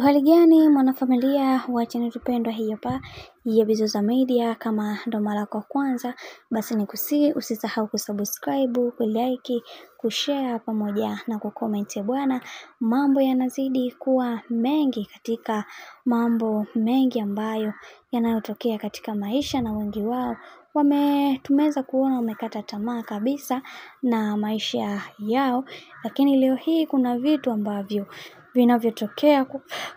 Hali gani mwanafamilia wa channel tupendwa hii hapa ya Bizoza Media. Kama ndo mara yako kwanza, basi nikusii usisahau kusubscribe, kulike, kushare pamoja na kucomment bwana. Mambo yanazidi kuwa mengi katika mambo mengi ambayo yanayotokea katika maisha, na wengi wao tumeweza kuona wamekata tamaa kabisa na maisha yao. Lakini leo hii kuna vitu ambavyo vinavyotokea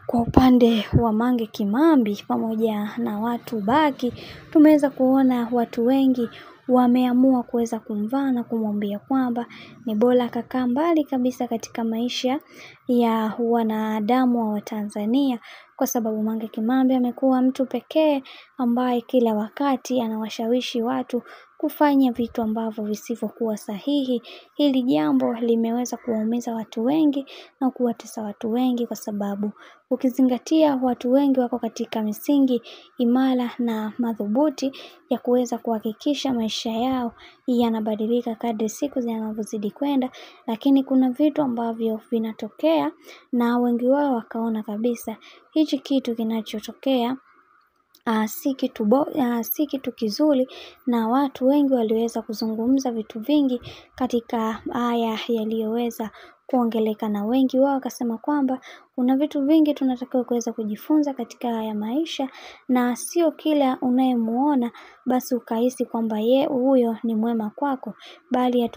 kwa upande wa Mange Kimambi pamoja na watu baki. Tumeweza kuona watu wengi wameamua kuweza kumvaa na kumwambia kwamba ni bora akakaa mbali kabisa katika maisha ya wanadamu wa Tanzania, kwa sababu Mange Kimambi amekuwa mtu pekee ambaye kila wakati anawashawishi watu kufanya vitu ambavyo visivyokuwa sahihi. Hili jambo limeweza kuwaumiza watu wengi na kuwatesa watu wengi, kwa sababu ukizingatia watu wengi wako katika misingi imara na madhubuti ya kuweza kuhakikisha maisha yao yanabadilika kadri siku zinavyozidi kwenda. Lakini kuna vitu ambavyo vinatokea na wengi wao wakaona kabisa hichi kitu kinachotokea si kitu kizuri, na watu wengi waliweza kuzungumza vitu vingi katika haya yaliyoweza kuongeleka, na wengi wao wakasema kwamba kuna vitu vingi tunatakiwa kuweza kujifunza katika haya maisha, na sio kila unayemuona basi ukahisi kwamba huyo ni mwema kwako, bali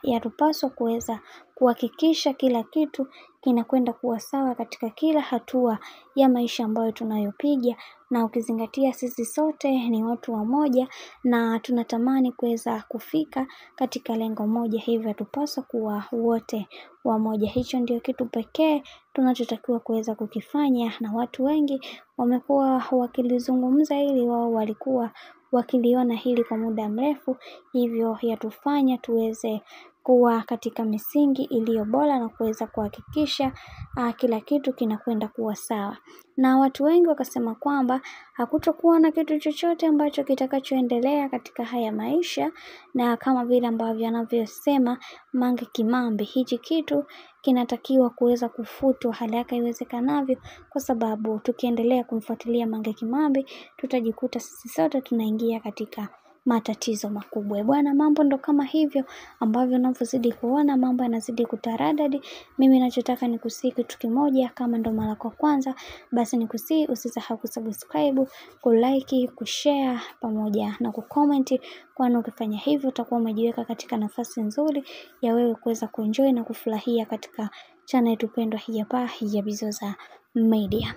yatupaswa kuweza kuhakikisha kila kitu kinakwenda kuwa sawa katika kila hatua ya maisha ambayo tunayopiga. Na ukizingatia sisi sote ni watu wamoja na tunatamani kuweza kufika katika lengo moja, hivyo yatupaswa kuwa wote wamoja. Hicho ndio kitu pekee tunachotakiwa kuweza kukifanya, na watu wengi wamekuwa wakilizungumza hili, wao walikuwa wakiliona hili kwa muda mrefu, hivyo yatufanya tuweze kuwa katika misingi iliyo bora na kuweza kuhakikisha kila kitu kinakwenda kuwa sawa. Na watu wengi wakasema kwamba hakutokuwa na kitu chochote ambacho kitakachoendelea katika haya maisha, na kama vile ambavyo anavyosema Mange Kimambi, hichi kitu kinatakiwa kuweza kufutwa haraka iwezekanavyo, kwa sababu tukiendelea kumfuatilia Mange Kimambi tutajikuta sisi sote tunaingia katika matatizo makubwa bwana. Mambo ndo kama hivyo ambavyo unavyozidi kuona mambo yanazidi kutaradadi. Mimi ninachotaka ni kusii kitu kimoja. Kama ndo mara kwa kwanza, basi ni kusii usisahau kusubscribe, kulike, kushare pamoja na kucomment, kwani ukifanya hivyo utakuwa umejiweka katika nafasi nzuri ya wewe kuweza kuenjoy na kufurahia katika channel tupendwa hii hapa ya Bizoza Media.